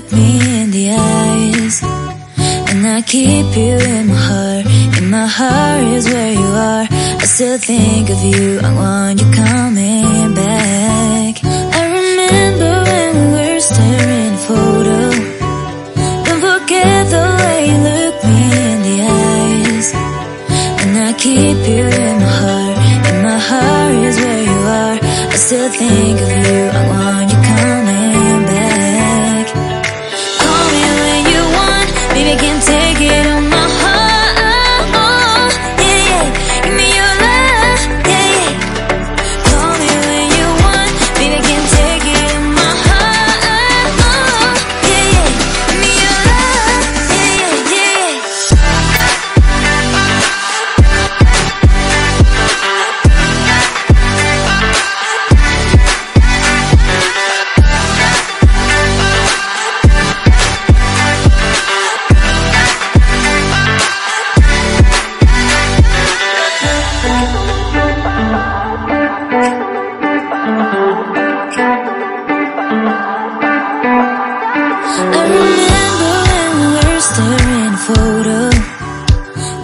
look me in the eyes, and I keep you in my heart. In my heart is where you are. I still think of you, I want you coming back. I remember when we were staring at a photo. Don't forget the way you look me in the eyes, and I keep you in my heart. In my heart is where you are. I still think of you, I want you coming back. Call me when you want, baby, I can't take it on my heart. Yeah, yeah, give me your love, yeah, yeah. Call me when you want, baby, I can't take it on my heart. Yeah, yeah, give me your love, yeah, yeah, yeah. I remember when we were staring at a photo.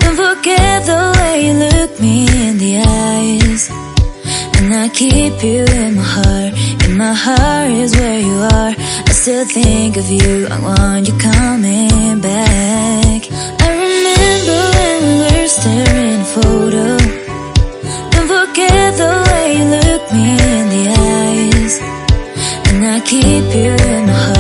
Don't forget the way you look me in the eyes, and I keep you in my heart. In my heart is where you are. I still think of you, I want you coming back. I remember when we were staring at a photo. Don't forget the way you look me in the eyes, and I keep you in my heart.